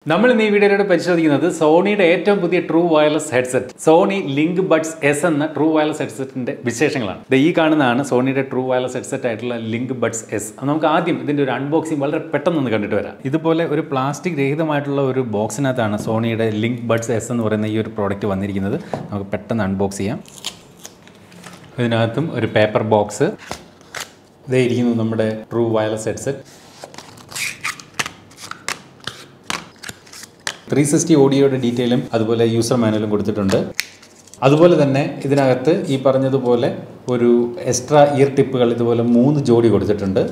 നമ്മൾ ഇന്ന് ഈ വീഡിയോയിലൂടെ പരിശോധിക്കുന്നത് സോണിയുടെ ഏറ്റവും പുതിയ true wireless headset Sony LinkBuds S എന്ന ട്രൂ വയർലെസ് ഹെഡ്സെറ്റിന്റെ വിശേഷങ്ങളാണ്. ഈ കാണുന്നതാണ് സോണിയുടെ ട്രൂ വയർലെസ് ഹെഡ്സെറ്റ് ആയിട്ടുള്ള LinkBuds S. നമുക്ക് ആദ്യം ഇതിന്റെ ഒരു അൺബോക്സിംഗ് വളരെ പെട്ടെന്ന് കണ്ടിട്ട് വരാം. ഇതുപോലെ ഒരു പ്ലാസ്റ്റിക് രഹിതമായിട്ടുള്ള ഒരു ബോക്സിനകത്താണ് സോണിയുടെ LinkBuds S എന്ന് പറയുന്ന ഈ ഒരു പ്രോഡക്റ്റ് വന്നിരിക്കുന്നത്. നമുക്ക് പെട്ടെന്ന് അൺബോക്സ് ചെയ്യാം. ഇതിനകത്തും ഒരു പേപ്പർ ബോക്സ്, ഇതേ ഇരിക്കുന്നു നമ്മുടെ ട്രൂ വയർലെസ് ഹെഡ്സെറ്റ്. 360 ഓഡിയോയുടെ ഡീറ്റെയിലും അതുപോലെ യൂസർ മാനുവലും കൊടുത്തിട്ടുണ്ട്. അതുപോലെ തന്നെ ഇതിനകത്ത് ഈ പറഞ്ഞതുപോലെ ഒരു എക്സ്ട്രാ ഇയർ ടിപ്പുകൾ ഇതുപോലെ 3 ജോഡി കൊടുത്തിട്ടുണ്ട്.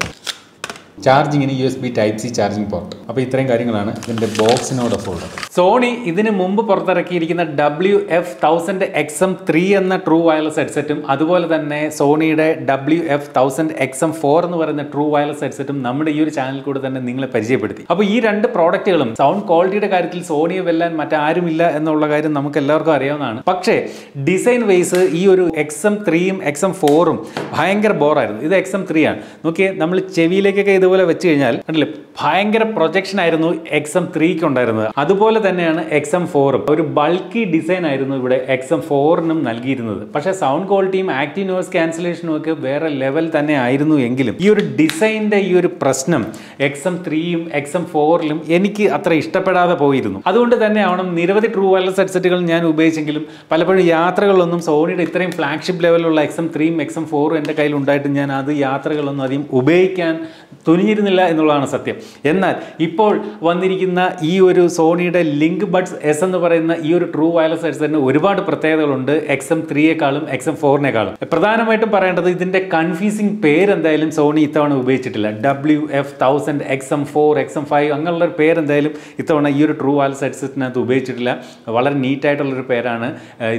ചാർജിങ്ങിന് USB Type-C ചാർജിങ് പോർട്ട്. അപ്പോൾ ഇത്രയും കാര്യങ്ങളാണ് ഇതിൻ്റെ ബോക്സിനോടൊപ്പം ഉള്ളത്. സോണി ഇതിന് മുമ്പ് പുറത്തിറക്കിയിരിക്കുന്ന WF-1000XM3 എന്ന ട്രൂ വയർലെസ് ഹെഡ്സെറ്റും അതുപോലെ തന്നെ സോണിയുടെ WF-1000XM4 എന്ന് പറയുന്ന ട്രൂ വയർലെസ് ഹെഡ്സെറ്റും നമ്മുടെ ഈ ഒരു ചാനലിൽ കൂടെ തന്നെ നിങ്ങളെ പരിചയപ്പെടുത്തി. അപ്പോൾ ഈ രണ്ട് പ്രോഡക്റ്റുകളും സൗണ്ട് ക്വാളിറ്റിയുടെ കാര്യത്തിൽ സോണിയെ വെല്ലാൻ മറ്റാരുമില്ല എന്നുള്ള കാര്യം നമുക്ക് എല്ലാവർക്കും അറിയാവുന്നതാണ്. പക്ഷേ ഡിസൈൻ വൈസ് ഈ ഒരു XM3യും XM4ഉം ഭയങ്കര ബോറായിരുന്നു. ഇത് XM3 ആണ്. നോക്കിയേ, നമ്മൾ ചെവിയിലേക്കൊക്കെ ഇതുപോലെ വെച്ച് കഴിഞ്ഞാൽ കണ്ടില്ലേ, ഭയങ്കര പ്രൊജക്ഷൻ ആയിരുന്നു XM3ക്ക് ഉണ്ടായിരുന്നത്. അതുപോലെ തന്നെയാണ് XM4ഉം. ഒരു ബൾക്കി ഡിസൈൻ ആയിരുന്നു ഇവിടെ XM4നും നൽകിയിരുന്നത്. പക്ഷേ സൗണ്ട് ക്വാളിറ്റിയും ആക്റ്റീവ് നോയ്സ് ക്യാൻസലേഷനും ഒക്കെ വേറെ ലെവൽ തന്നെ ആയിരുന്നു. എങ്കിലും ഈ ഒരു ഡിസൈനിന്റെ ഈ ഒരു പ്രശ്നം XM3യും XM4ലും എനിക്ക് അത്ര ഇഷ്ടപ്പെടാതെ പോയിരുന്നു. അതുകൊണ്ട് തന്നെ ആവണം നിരവധി ട്രൂ വയർലെസ് ഹെഡ്സെറ്റുകൾ ഞാൻ ഉപയോഗിച്ചെങ്കിലും പലപ്പോഴും യാത്രകളിലൊന്നും സോണിയുടെ ഇത്രയും ഫ്ലാഗ്ഷിപ്പ് ലെവലുള്ള XM3യും XM4ഉം എൻ്റെ കയ്യിൽ ഉണ്ടായിട്ട് ഞാൻ അത് യാത്രകളൊന്നും അധികം ഉപയോഗിക്കാൻ തുനിഞ്ഞിരുന്നില്ല എന്നുള്ളതാണ് സത്യം. എന്നാൽ ഇപ്പോൾ വന്നിരിക്കുന്ന ഈ ഒരു സോണിയുടെ LinkBuds S എന്ന് പറയുന്ന ഈ ഒരു ട്രൂ വയർലെസ് ഹെഡ്സെറ്റിന് ഒരുപാട് പ്രത്യേകതകളുണ്ട് XM3യേക്കാളും XM4നേക്കാളും. പ്രധാനമായിട്ടും പറയേണ്ടത് ഇതിൻ്റെ കൺഫ്യൂസിങ് പേര് എന്തായാലും സോണി ഇത്തവണ ഉപയോഗിച്ചിട്ടില്ല. WF-1000 XM4 XM5 അങ്ങനെയുള്ളൊരു പേരെന്തായാലും ഇത്തവണ ഈ ഒരു ട്രൂ വയർലെസ് ഹെഡ്സെറ്റിനകത്ത് ഉപയോഗിച്ചിട്ടില്ല. വളരെ നീറ്റായിട്ടുള്ളൊരു പേരാണ്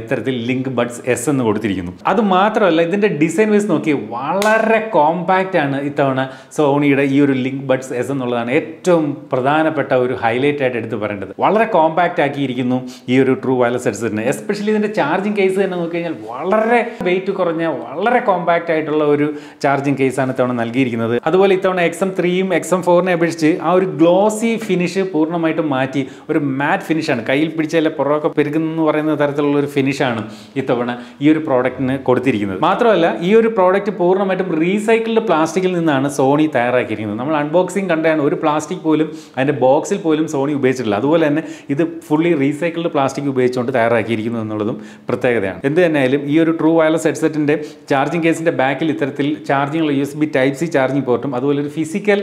ഇത്തരത്തിൽ LinkBuds S എന്ന് കൊടുത്തിരിക്കുന്നു. അതുമാത്രമല്ല, ഇതിൻ്റെ ഡിസൈൻ വൈസ് നോക്കി വളരെ കോമ്പാക്റ്റ് ആണ് ഇത്തവണ സോണിയുടെ ഈ ഒരു LinkBuds S എന്നുള്ളതാണ് ഏറ്റവും പ്രധാനപ്പെട്ട ഒരു ഹൈലൈറ്റ് ആയിട്ട് എടുത്ത് പറയേണ്ടത്. വളരെ കോമ്പാക്റ്റ് ആക്കിയിരിക്കുന്നു ഈ ഒരു ട്രൂ വയർലെസ് ഹെഡ്സെറ്റിന്. എസ്പെഷ്യലി ഇതിൻ്റെ ചാർജിങ് കേസ് തന്നെ നോക്കി കഴിഞ്ഞാൽ വളരെ വെയിറ്റ് കുറഞ്ഞ വളരെ കോമ്പാക്റ്റ് ആയിട്ടുള്ള ഒരു ചാർജിങ് കേസാണ് ഇത്തവണ നൽകിയിരിക്കുന്നത്. അതുപോലെ ഇത്തവണ XM3യും XM4നെ അപേക്ഷിച്ച് ആ ഒരു ഗ്ലോസി ഫിനിഷ് പൂർണ്ണമായിട്ടും മാറ്റി ഒരു മാറ്റ് ഫിനിഷാണ്, കയ്യിൽ പിടിച്ചാൽ പുറമൊക്കെ പെരുകുന്നു പറയുന്ന തരത്തിലുള്ള ഒരു ഫിനിഷാണ് ഇത്തവണ ഈ ഒരു പ്രോഡക്റ്റിന് കൊടുത്തിരിക്കുന്നത്. മാത്രമല്ല, ഈ ഒരു പ്രോഡക്റ്റ് പൂർണ്ണമായിട്ടും റീസൈക്കിൾഡ് പ്ലാസ്റ്റിക്കിൽ നിന്നാണ് സോണി തയ്യാറാക്കിയിരിക്കുന്നത്. നമ്മൾ അൺബോക്സിംഗ് കണ്ടാണ് ഒരു പ്ലാസ്റ്റിക് പോലും അതിൻ്റെ ബോക്സിൽ പോലും സോണി ഉപയോഗിച്ചിട്ടില്ല. അതുപോലെ തന്നെ ഇത് ഫുള്ളി റീസൈക്കിൾഡ് പ്ലാസ്റ്റിക് ഉപയോഗിച്ചുകൊണ്ട് തയ്യാറാക്കിയിരിക്കുന്നു എന്നുള്ളതും പ്രത്യേകതയാണ്. എന്ത് തന്നെയായാലും ഈ ഒരു ട്രൂ വയർലെസ് ഹെഡ്സെറ്റിൻ്റെ ചാർജിങ് കേസിൻ്റെ ബാക്കിൽ ഇത്തരത്തിൽ ചാർജിങ്ങുള്ള USB Type-C ചാർജിങ് പോർട്ടും അതുപോലെ ഒരു ഫിസിക്കൽ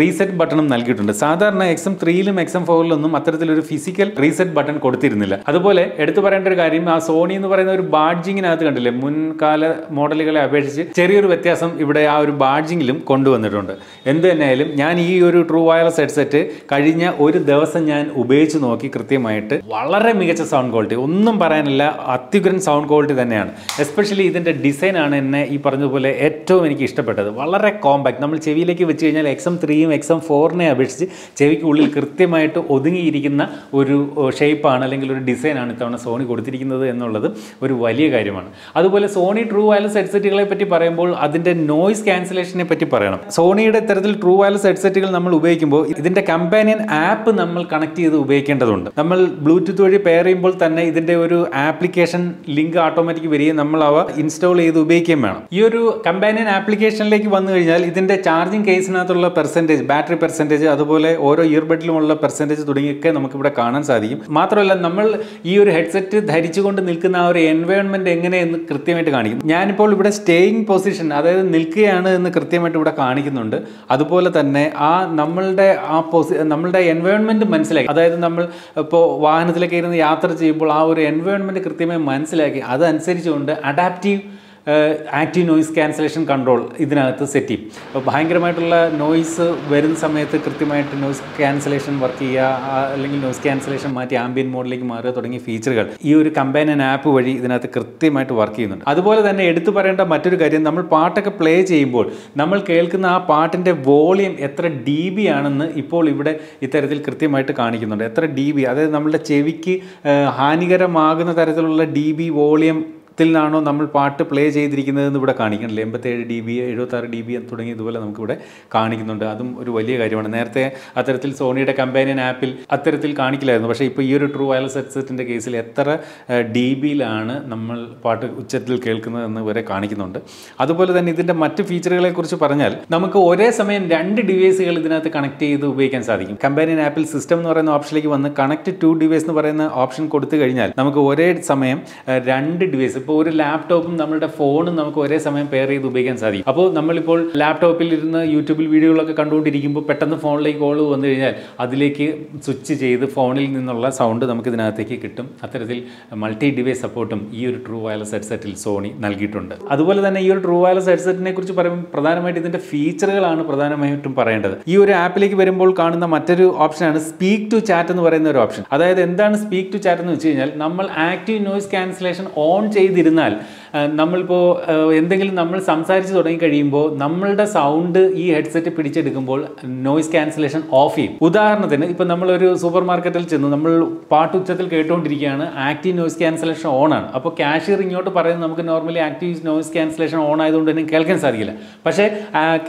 റീസെറ്റ് ബട്ടണും നൽകിയിട്ടുണ്ട്. സാധാരണ XM3യിലും XM4ലും അത്തരത്തിലൊരു ഫിസിക്കൽ റീസെറ്റ് ബട്ടൺ കൊടുത്തിരുന്നില്ല. അതുപോലെ എടുത്തു പറയേണ്ട ഒരു കാര്യം, ആ സോണി എന്ന് പറയുന്ന ഒരു ബാഡ്ജിങ്ങിനകത്ത് കണ്ടില്ലേ, മുൻകാല മോഡലുകളെ അപേക്ഷിച്ച് ചെറിയൊരു വ്യത്യാസം ഇവിടെ ആ ഒരു ബാഡ്ജിങ്ങിലും കൊണ്ടുവന്നിട്ടുണ്ട്. എന്ത് തന്നെയായാലും ഞാൻ ഈ ഒരു ട്രൂ വയർലെസ് ഹെഡ്സെറ്റ് കഴിഞ്ഞ ഒരു ദിവസം ഞാൻ ഉപയോഗിച്ച് നോക്കി. കൃത്യമായിട്ട് വളരെ മികച്ച സൗണ്ട് ക്വാളിറ്റി, ഒന്നും പറയാനില്ല, അത്യുഗ്രൻ സൗണ്ട് ക്വാളിറ്റി തന്നെയാണ്. എസ്പെഷ്യലി ഇതിൻ്റെ ഡിസൈനാണ് എന്നെ ഈ പറഞ്ഞതുപോലെ ഏറ്റവും എനിക്ക് ഇഷ്ടപ്പെട്ടത്. വളരെ കോമ്പാക്ട്, നമ്മൾ ചെവിയിലേക്ക് വെച്ച് കഴിഞ്ഞാൽ XM3യും XM4നെ അപേക്ഷിച്ച് ചെവിക്കുള്ളിൽ കൃത്യമായിട്ട് ഒതുങ്ങിയിരിക്കുന്ന ഒരു ഷേപ്പാണ് അല്ലെങ്കിൽ ഒരു ഡിസൈനാണ് ഇത്തവണ സോണി കൊടുത്തിരിക്കുന്നത് എന്നുള്ളത് ഒരു വലിയ കാര്യമാണ്. അതുപോലെ സോണി ട്രൂ വയർലെസ് ഹെഡ്സെറ്റുകളെ പറ്റി പറയുമ്പോൾ അതിൻ്റെ നോയ്സ് ക്യാൻസലേഷനെ പറ്റി പറയണം. സോണിയുടെ ഇത്തരത്തിൽ ട്രൂ വയർലെസ് ഹെഡ്സെറ്റുകൾ നമ്മൾ ഉപയോഗിക്കുമ്പോൾ ഇതിൻ്റെ കമ്പാനിയൻ ആപ്പ് നമ്മൾ കണക്ട് ചെയ്ത് ഉപയോഗിക്കേണ്ടതുണ്ട്. നമ്മൾ ബ്ലൂടൂത്ത് വഴി പെയർ ചെയ്യുമ്പോൾ തന്നെ ഇതിൻ്റെ ഒരു ആപ്ലിക്കേഷൻ ലിങ്ക് ഓട്ടോമാറ്റിക് വരികയും നമ്മൾ അവ ഇൻസ്റ്റാൾ ചെയ്ത് ഉപയോഗിക്കുകയും വേണം. ഈ ഒരു കമ്പാനിയൻ ആപ്ലിക്കേഷനിലേക്ക് വന്നു കഴിഞ്ഞാൽ ഇതിൻ്റെ ചാർജിങ് കേസിനകത്തുള്ള പെർസെൻറ്റേജ്, ബാറ്ററി പെർസെൻറ്റേജ്, അതുപോലെ ഓരോ ഇയർബഡിലുമുള്ള പെർസെൻറ്റേജ് തുടങ്ങിയൊക്കെ നമുക്കിവിടെ കാണാൻ സാധിക്കും. മാത്രമല്ല, നമ്മൾ ഈ ഒരു ഹെഡ്സെറ്റ് ധരിച്ചുകൊണ്ട് നിൽക്കുന്ന ആ ഒരു എൻവയോൺമെൻറ്റ് എങ്ങനെയെന്ന് കൃത്യമായിട്ട് കാണിക്കും. ഞാനിപ്പോൾ ഇവിടെ സ്റ്റേയിങ് പൊസിഷൻ, അതായത് നിൽക്കുകയാണ് എന്ന് കൃത്യമായിട്ട് ഇവിടെ കാണിക്കുന്നുണ്ട്. അതുപോലെ തന്നെ നമ്മളുടെ എൻവയോൺമെൻറ്റ് മനസ്സിലാക്കി, അതായത് നമ്മൾ ഇപ്പോൾ വാഹനത്തിലൊക്കെ ഇരുന്ന് യാത്ര ചെയ്യുമ്പോൾ ആ ഒരു എൻവയോൺമെൻറ്റ് കൃത്യമായി മനസ്സിലാക്കി അതനുസരിച്ചുകൊണ്ട് ആക്റ്റീവ് നോയ്സ് ക്യാൻസലേഷൻ കൺട്രോൾ ഇതിനകത്ത് സെറ്റ് ചെയ്യും. അപ്പോൾ ഭയങ്കരമായിട്ടുള്ള നോയ്സ് വരുന്ന സമയത്ത് കൃത്യമായിട്ട് നോയ്സ് ക്യാൻസലേഷൻ വർക്ക് ചെയ്യുക, അല്ലെങ്കിൽ നോയ്സ് ക്യാൻസലേഷൻ മാറ്റി ആംബിയൻ മോഡിലേക്ക് മാറുക തുടങ്ങിയ ഫീച്ചറുകൾ ഈ ഒരു കമ്പാനിയൻ ആപ്പ് വഴി ഇതിനകത്ത് കൃത്യമായിട്ട് വർക്ക് ചെയ്യുന്നുണ്ട്. അതുപോലെ തന്നെ എടുത്തു പറയേണ്ട മറ്റൊരു കാര്യം, നമ്മൾ പാട്ടൊക്കെ പ്ലേ ചെയ്യുമ്പോൾ നമ്മൾ കേൾക്കുന്ന ആ പാട്ടിൻ്റെ വോളിയം എത്ര dB ആണെന്ന് ഇപ്പോൾ ഇവിടെ ഇത്തരത്തിൽ കൃത്യമായിട്ട് കാണിക്കുന്നുണ്ട്. എത്ര dB, അതായത് നമ്മളുടെ ചെവിക്ക് ഹാനികരമാകുന്ന തരത്തിലുള്ള dB വോളിയം ത്തിലാണോ നമ്മൾ പാട്ട് പ്ലേ ചെയ്തിരിക്കുന്നതെന്ന് ഇവിടെ കാണിക്കണില്ല. 87 dB 76 dB തുടങ്ങി ഇതുപോലെ നമുക്കിവിടെ കാണിക്കുന്നുണ്ട്. അതും ഒരു വലിയ കാര്യമാണ്. നേരത്തെ അത്തരത്തിൽ സോണിയുടെ കമ്പാനിയൻ ആപ്പിൽ അത്തരത്തിൽ കാണിക്കില്ലായിരുന്നു. പക്ഷേ ഇപ്പോൾ ഈ ഒരു ട്രൂ വയർലെസ് ഹെഡ്സെറ്റിൻ്റെ കേസിൽ എത്ര dBയിലാണ് നമ്മൾ പാട്ട് ഉച്ചത്തിൽ കേൾക്കുന്നതെന്ന് വരെ കാണിക്കുന്നുണ്ട്. അതുപോലെ തന്നെ ഇതിൻ്റെ മറ്റ് ഫീച്ചറുകളെ കുറിച്ച് പറഞ്ഞാൽ നമുക്ക് ഒരേ സമയം 2 ഡിവൈസുകൾ ഇതിനകത്ത് കണക്ട് ചെയ്ത് ഉപയോഗിക്കാൻ സാധിക്കും. കമ്പാനിയൻ ആപ്പിൽ സിസ്റ്റം എന്ന് പറയുന്ന ഓപ്ഷനിലേക്ക് വന്ന് കണക്ട് ടു ഡിവൈസ് എന്ന് പറയുന്ന ഓപ്ഷൻ കൊടുത്തു കഴിഞ്ഞാൽ നമുക്ക് ഒരേ സമയം 2 ഡിവൈസ്, ഇപ്പോൾ ഒരു ലാപ്ടോപ്പും നമ്മുടെ ഫോണും നമുക്ക് ഒരേ സമയം പെയർ ചെയ്ത് ഉപയോഗിക്കാൻ സാധിക്കും. അപ്പോൾ നമ്മളിപ്പോൾ ലാപ്ടോപ്പിൽ ഇരുന്ന് യൂട്യൂബിൽ വീഡിയോകളൊക്കെ കണ്ടുകൊണ്ടിരിക്കുമ്പോൾ പെട്ടെന്ന് ഫോണിലേക്ക് കോൾ വന്നു കഴിഞ്ഞാൽ അതിലേക്ക് സ്വിച്ച് ചെയ്ത് ഫോണിൽ നിന്നുള്ള സൗണ്ട് നമുക്ക് ഇതിനകത്തേക്ക് കിട്ടും. അത്തരത്തിൽ മൾട്ടി ഡിവൈസ് സപ്പോർട്ടും ഈ ഒരു ട്രൂ വയർലെസ് ഹെഡ്സെറ്റിൽ സോണി നൽകിയിട്ടുണ്ട്. അതുപോലെ തന്നെ ഈ ഒരു ട്രൂ വയർലെസ് ഹെഡ്സെറ്റിനെ കുറിച്ച് പറയുമ്പോൾ പ്രധാനമായിട്ട് ഇതിൻ്റെ ഫീച്ചറുകളാണ് പ്രധാനമായിട്ടും പറയേണ്ടത്. ഈ ഒരു ആപ്പിലേക്ക് വരുമ്പോൾ കാണുന്ന മറ്റൊരു ഓപ്ഷനാണ് സ്പീക്ക് ടു ചാറ്റ് എന്ന് പറയുന്ന ഒരു ഓപ്ഷൻ. അതായത് എന്താണ് സ്പീക്ക് ടു ചാറ്റ് എന്ന് വെച്ച് കഴിഞ്ഞാൽ നമ്മൾ ആക്റ്റീവ് നോയിസ് ക്യാൻസലേഷൻ ഓൺ ചെയ്തിരുന്നാൽ നമ്മളിപ്പോൾ എന്തെങ്കിലും നമ്മൾ സംസാരിച്ച് തുടങ്ങി കഴിയുമ്പോൾ നമ്മളുടെ സൗണ്ട് ഈ ഹെഡ്സെറ്റ് പിടിച്ചെടുക്കുമ്പോൾ നോയിസ് ക്യാൻസലേഷൻ ഓഫ് ചെയ്യും. ഉദാഹരണത്തിന് ഇപ്പോൾ നമ്മളൊരു സൂപ്പർ മാർക്കറ്റിൽ ചെന്ന് നമ്മൾ പാട്ട് ഉച്ചത്തിൽ കേട്ടുകൊണ്ടിരിക്കുകയാണ്, ആക്റ്റീവ് നോയിസ് ക്യാൻസലേഷൻ ഓൺ ആണ്. അപ്പോൾ കാഷ്യർ ഇങ്ങോട്ട് പറയുന്നത് നമുക്ക് normally active noise cancellation on ആയതുകൊണ്ട് തന്നെ കേൾക്കാൻ സാധിക്കില്ല. പക്ഷേ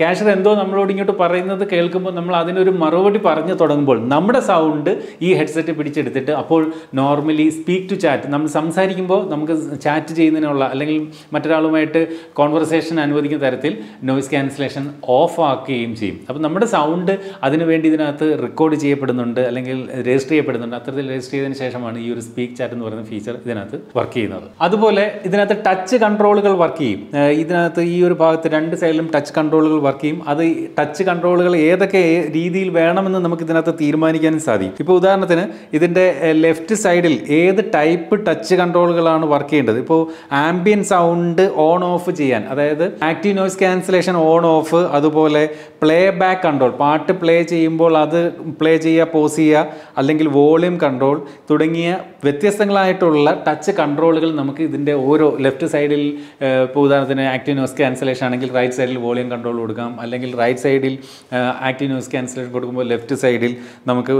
കാഷ്യർ എന്തോ നമ്മളോട് ഇങ്ങോട്ട് പറയുന്നത് കേൾക്കുമ്പോൾ നമ്മൾ അതിനൊരു മറുപടി പറഞ്ഞു തുടങ്ങുമ്പോൾ നമ്മുടെ സൗണ്ട് ഈ ഹെഡ്സെറ്റ് പിടിച്ചെടുത്തിട്ട് അപ്പോൾ നോർമലി സ്പീക്ക് ടു ചാറ്റ്, നമ്മൾ സംസാരിക്കുമ്പോൾ നമുക്ക് ചാറ്റ് ചെയ്യുന്നതിനുള്ള അല്ലെങ്കിൽ മറ്റൊരാളുമായിട്ട് കോൺവെർസേഷൻ അനുവദിക്കുന്ന തരത്തിൽ നോയിസ് ക്യാൻസലേഷൻ ഓഫ് ആക്കുകയും ചെയ്യും. അപ്പോൾ നമ്മുടെ സൗണ്ട് അതിനുവേണ്ടി ഇതിനകത്ത് റെക്കോർഡ് ചെയ്യപ്പെടുന്നുണ്ട് അല്ലെങ്കിൽ രജിസ്റ്റർ ചെയ്യപ്പെടുന്നുണ്ട്. അത്തരത്തിൽ രജിസ്റ്റർ ചെയ്തതിന് ശേഷമാണ് ഈ ഒരു സ്പീക്ക് ചാറ്റ് എന്ന് പറയുന്ന ഫീച്ചർ ഇതിനകത്ത് വർക്ക് ചെയ്യുന്നത്. അതുപോലെ ഇതിനകത്ത് ടച്ച് കൺട്രോളുകൾ വർക്ക് ചെയ്യും. ഇതിനകത്ത് ഈ ഒരു ഭാഗത്ത് 2 സൈഡിലും ടച്ച് കൺട്രോളുകൾ വർക്ക് ചെയ്യും. അത് ടച്ച് കൺട്രോളുകൾ ഏതൊക്കെ രീതിയിൽ വേണമെന്ന് നമുക്ക് ഇതിനകത്ത് തീരുമാനിക്കാനും സാധിക്കും. ഇപ്പോൾ ഉദാഹരണത്തിന് ഇതിൻ്റെ ലെഫ്റ്റ് സൈഡിൽ ഏത് ടൈപ്പ് ടച്ച് കൺട്രോളുകളാണ് വർക്ക് ചെയ്യേണ്ടത്. ഇപ്പോൾ ആംബിയൻ സൗണ്ട് ഓൺ ഓഫ് ചെയ്യാൻ, അതായത് active noise cancellation on of, അതുപോലെ പ്ലേ ബാക്ക് കൺട്രോൾ, പാട്ട് പ്ലേ ചെയ്യുമ്പോൾ അത് പ്ലേ ചെയ്യുക, പോസ് ചെയ്യുക, അല്ലെങ്കിൽ വോളിയം കൺട്രോൾ തുടങ്ങിയ വ്യത്യസ്തങ്ങളായിട്ടുള്ള ടച്ച് കൺട്രോളുകൾ നമുക്ക് ഇതിൻ്റെ ഓരോ ലെഫ്റ്റ് സൈഡിൽ, ഇപ്പോൾ ഉദാഹരണത്തിന് ആക്റ്റീവ് നോയിസ് ക്യാൻസലേഷൻ ആണെങ്കിൽ റൈറ്റ് സൈഡിൽ വോളിയം കൺട്രോൾ കൊടുക്കാം, അല്ലെങ്കിൽ റൈറ്റ് സൈഡിൽ ആക്റ്റീവ് നോയിസ് ക്യാൻസലേഷൻ കൊടുക്കുമ്പോൾ ലെഫ്റ്റ് സൈഡിൽ നമുക്ക്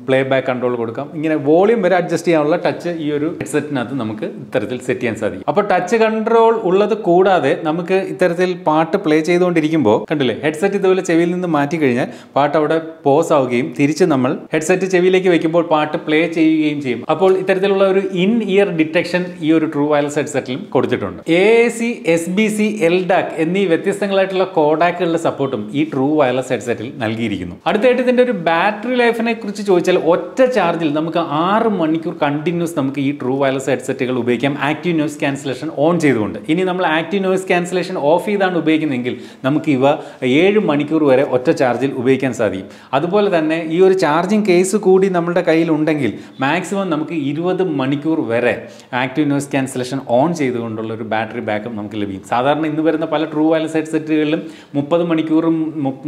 പ്ലേ ബാക്ക് കൺട്രോൾ കൊടുക്കാം. ഇങ്ങനെ വോളിയം വരെ അഡ്ജസ്റ്റ് ചെയ്യാനുള്ള ടച്ച് ഈ ഒരു ഹെഡ്സെറ്റിനകത്ത് നമുക്ക് ഇത്തരത്തിൽ സെറ്റ് ചെയ്യാൻ സാധിക്കും. അപ്പോൾ ടച്ച് കൺട്രോൾ ഉള്ളത് കൂടാതെ നമുക്ക് ഇത്തരത്തിൽ പാട്ട് പ്ലേ ചെയ്തുകൊണ്ടിരിക്കുമ്പോൾ കണ്ടില്ലേ, ഹെഡ്സെറ്റ് ഇതുപോലെ ചെവിയിൽ നിന്ന് മാറ്റി കഴിഞ്ഞാൽ പാട്ട് അവിടെ പോസ് ആവുകയും തിരിച്ച് നമ്മൾ ഹെഡ്സെറ്റ് ചെവിയിലേക്ക് വെക്കുമ്പോൾ പാട്ട് പ്ലേ ചെയ്യുകയും ചെയ്യും. അപ്പോൾ ഇത്തരത്തിലുള്ള ഒരു ഇൻ ഇയർ ഡിറ്റക്ഷൻ ഈ ഒരു ട്രൂ വയർലെസ് ഹെഡ്സെറ്റിലും കൊടുത്തിട്ടുണ്ട്. AAC, SBC, LDAC എന്നീ വ്യത്യസ്തങ്ങളായിട്ടുള്ള കോഡാക്കുകളുടെ സപ്പോർട്ടും ഈ ട്രൂ വയർലെസ് ഹെഡ്സെറ്റിൽ നൽകിയിരിക്കുന്നു. അടുത്തായിട്ട് ഇതിൻ്റെ ഒരു ബാറ്ററി ലൈഫിനെ കുറിച്ച് ചോദിച്ചാൽ ഒറ്റ ചാർജിൽ നമുക്ക് 6 മണിക്കൂർ കണ്ടിന്യൂസ് നമുക്ക് ഈ ട്രൂ വയർലെസ് ഹെഡ്സെറ്റുകൾ ഉപയോഗിക്കാം ആക്റ്റീവ് നോയിസ് ക്യാൻസലേഷൻ ഓൺ ചെയ്തുകൊണ്ട്. ഇനി നമ്മൾ ആക്റ്റീവ് നോയിസ് ക്യാൻസലേഷൻ ഓഫ് ചെയ്താണ് ഉപയോഗിക്കുന്നതെങ്കിൽ നമുക്ക് ഇവ 7 മണിക്കൂർ വരെ ഒറ്റ ചാർജിൽ ഉപയോഗിക്കാൻ സാധിക്കും. അതുപോലെ തന്നെ ഈ ഒരു ചാർജിങ് കേസ് കൂടി നമ്മുടെ കയ്യിൽ ഉണ്ടെങ്കിൽ മാക്സിമം നമുക്ക് 20 മണിക്കൂർ വരെ ആക്റ്റീവ് നോയിസ് ക്യാൻസലേഷൻ ഓൺ ചെയ്തുകൊണ്ടുള്ള ഒരു ബാറ്ററി ബാക്കപ്പ് നമുക്ക് ലഭിക്കും. സാധാരണ ഇന്ന് വരുന്ന പല ട്രൂ വയർലെസ് ഹെഡ്സെറ്റുകളിലും 30 മണിക്കൂറും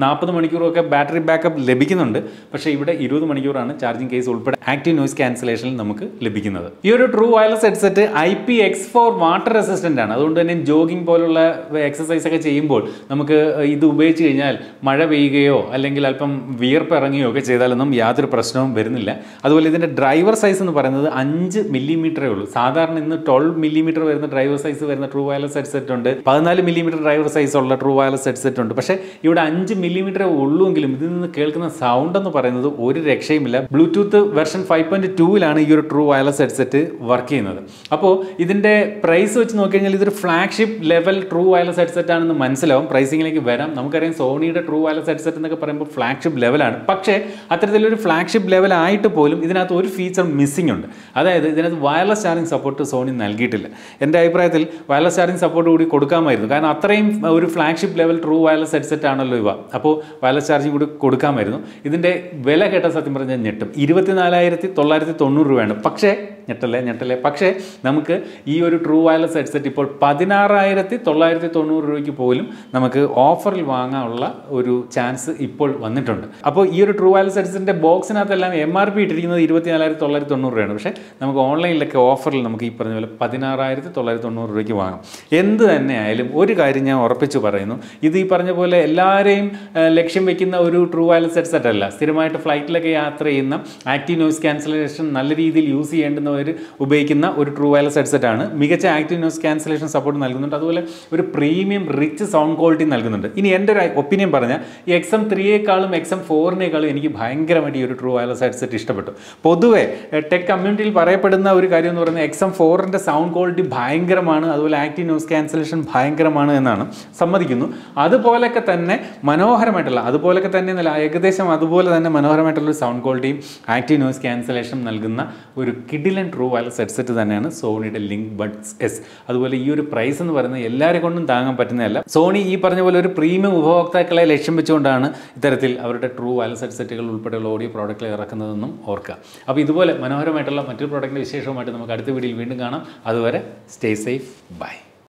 40 മണിക്കൂറും ഒക്കെ ബാറ്ററി ബാക്കപ്പ് ലഭിക്കുന്നുണ്ട്. പക്ഷേ ഇവിടെ 20 മണിക്കൂറാണ് ചാർജിങ് കേസ് ഉൾപ്പെടെ ആക്റ്റീവ് നോയിസ് ക്യാൻസലേഷനിൽ നമുക്ക് ലഭിക്കുന്നത്. ഈ ഒരു true wireless headset IPX4 water resistant ആണ്. അതുകൊണ്ട് തന്നെ ജോഗിങ് പോലുള്ള എക്സസൈസ് ഒക്കെ ചെയ്യുമ്പോൾ നമുക്ക് ഇത് ഉപയോഗിച്ച് കഴിഞ്ഞാൽ മഴ പെയ്യുകയോ അല്ലെങ്കിൽ അല്പം വിയർപ്പ് ഇറങ്ങുകയോ ഒക്കെ ചെയ്താലൊന്നും യാതൊരു പ്രശ്നവും വരുന്നില്ല. അതുപോലെ ഇതിൻ്റെ ഡ്രൈവർ സൈസ് എന്ന് പറയുന്നത് 5 മില്ലിമീറ്ററേ ഉള്ളൂ. സാധാരണ ഇന്ന് 12 മില്ലിമീറ്റർ വരുന്ന ഡ്രൈവർ സൈസ് വരുന്ന ട്രൂ വയർലെസ് ഹെഡ്സെറ്റ് ഉണ്ട്, 14 മില്ലിമീറ്റർ ഡ്രൈവർ സൈസ് ഉള്ള ട്രൂ വയർലെസ് ഹെഡ്സെറ്റ് ഉണ്ട്. പക്ഷേ ഇവിടെ 5 മില്ലിമീറ്ററേ ഉള്ളൂവെങ്കിലും ഇതിൽ നിന്ന് കേൾക്കുന്ന സൗണ്ട് എന്ന് പറയുന്നത് ഒരു രക്ഷയുമില്ല. ബ്ലൂടൂത്ത് വെർഷൻ 5.2ലാണ് ഈ ഒരു ട്രൂ വയർലെസ് ഹെഡ്സെറ്റ് വർക്ക് ചെയ്യുന്നത്. അപ്പോൾ ഇതിൻ്റെ പ്രൈസ് വെച്ച് നോക്കിക്കഴിഞ്ഞാൽ ഇതൊരു flagship level true wireless headset ആണെന്ന് മനസ്സിലാവും. പ്രൈസിങ്ങിലേക്ക് വരാം. നമുക്കറിയാം സോണിയുടെ ട്രൂ വയർലെസ് ഹെഡ്സെറ്റ് എന്നൊക്കെ പറയുമ്പോൾ ഫ്ലാഗ്ഷിപ്പ് ലെവലാണ്. പക്ഷേ അത്തരത്തിലൊരു ഫ്ലാഗ്ഷിപ്പ് ലെവൽ ആയിട്ട് പോലും ഇതിനകത്ത് ഒരു ഫീച്ചർ മിസ്സിംഗ് ഉണ്ട്. അതായത് ഇതിനകത്ത് വയർലെസ് ചാർജിങ് സപ്പോർട്ട് സോണി നൽകിയിട്ടില്ല. എൻ്റെ അഭിപ്രായത്തിൽ വയർലെസ് ചാർജിങ് സപ്പോർട്ട് കൂടി കൊടുക്കാമായിരുന്നു. കാരണം അത്രയും ഒരു flagship level true wireless headset ആണല്ലോ ഇവ. അപ്പോൾ വയർലെസ് ചാർജിങ് കൂടി കൊടുക്കാമായിരുന്നു. ഇതിൻ്റെ വില കേട്ട സത്യം പറഞ്ഞാൽ ഞെട്ടും. 24,990 രൂപയാണ്. പക്ഷേ ഞെട്ടല്ലേ. പക്ഷേ നമുക്ക് ഈ ഒരു ട്രൂ വയർലെസ് ഹെഡ്സെറ്റ് ഇപ്പോൾ 16,990 രൂപയ്ക്ക് പോലും നമുക്ക് ഓഫറിൽ വാങ്ങാനുള്ള ഒരു ചാൻസ് ഇപ്പോൾ വന്നിട്ടുണ്ട്. അപ്പോൾ ഈ ഒരു ട്രൂ വയർലെസ് ഹെഡ്സെറ്റിൻ്റെ ബോക്സിനകത്തെല്ലാം MRP ഇട്ടിരിക്കുന്നത് 24,990 രൂപയാണ്. പക്ഷേ നമുക്ക് ഓൺലൈനിലൊക്കെ ഓഫറിൽ നമുക്ക് ഈ പറഞ്ഞ പോലെ 16,990 രൂപയ്ക്ക് വാങ്ങാം. എന്ത് തന്നെ ആയാലും ഒരു കാര്യം ഞാൻ ഉറപ്പിച്ചു പറയുന്നു, ഇത് ഈ പറഞ്ഞ പോലെ എല്ലാവരെയും ലക്ഷ്യം വെക്കുന്ന ഒരു ട്രൂ വയർലെസ് ഹെഡ്സെറ്റ് അല്ല. സ്ഥിരമായിട്ട് ഫ്ലൈറ്റിലൊക്കെ യാത്ര ചെയ്യുന്ന ആക്റ്റീവ് നോയിസ് ക്യാൻസലേഷൻ നല്ല രീതിയിൽ യൂസ് ചെയ്യേണ്ടുന്നവർ ഉപയോഗിക്കുന്ന ഒരു ട്രൂ വയർലെസ് ഹെഡ്സെറ്റ് ആണ്. മികച്ച active active noise cancellation support നൽകുന്നുണ്ട്. അതുപോലെ ഒരു പ്രീമിയം റിച്ച് സൗണ്ട് ക്വാളിറ്റി നൽകുന്നുണ്ട്. ഇനി എൻ്റെ ഒരു ഒപ്പീനിയൻ പറഞ്ഞാൽ ഈ XM3യേക്കാളും XM4നേക്കാളും എനിക്ക് ഭയങ്കരമായിട്ട് ഈ ഒരു ട്രൂ വയർലെസ് ഹെഡ്സെറ്റ് ഇഷ്ടപ്പെട്ടു. പൊതുവേ ടെക് കമ്മ്യൂണിറ്റിയിൽ പറയപ്പെടുന്ന ഒരു കാര്യം എന്ന് പറയുന്നത് XM4ൻ്റെ സൗണ്ട് ക്വാളിറ്റി ഭയങ്കരമാണ്, അതുപോലെ ആക്റ്റീവ് നോയ്സ് ക്യാൻസലേഷൻ ഭയങ്കരമാണ് എന്നാണ്. സമ്മതിക്കുന്നു. അതുപോലൊക്കെ തന്നെ അതുപോലൊക്കെ തന്നെ ഏകദേശം അതുപോലെ തന്നെ മനോഹരമായിട്ടുള്ളൊരു സൗണ്ട് ക്വാളിറ്റിയും ആക്റ്റീവ് നോയ്സ് ക്യാൻസലേഷൻ നൽകുന്ന ഒരു കിഡിലൻ ട്രൂ വയർലെസ് ഹെഡ്സെറ്റ് തന്നെയാണ് സോണിയുടെ LinkBuds S. അതുപോലെ ഈ ഒരു പ്രൈസ് എന്ന് പറയുന്നത് എല്ലാവരെ കൊണ്ടും താങ്ങാൻ പറ്റുന്നതല്ല. സോണി ഈ പറഞ്ഞ പോലെ ഒരു പ്രീമിയം ഉപഭോക്താക്കളെ ലക്ഷ്യം വെച്ചുകൊണ്ടാണ് ഇത്തരത്തിൽ അവരുടെ ട്രൂ വയർലെസ് ഹെഡ്സെറ്റുകൾ ഉൾപ്പെടെയുള്ള ഓഡിയോ പ്രോഡക്റ്റുകൾ ഇറക്കുന്നതെന്നും ഓർക്കുക. അപ്പോൾ ഇതുപോലെ മനോഹരമായിട്ടുള്ള മറ്റൊരു പ്രോഡക്റ്റിൻ്റെ വിശേഷവുമായിട്ട് നമുക്ക് അടുത്ത വീഡിയോയിൽ വീണ്ടും കാണാം. അതുവരെ സ്റ്റേ സേഫ്, ബൈ.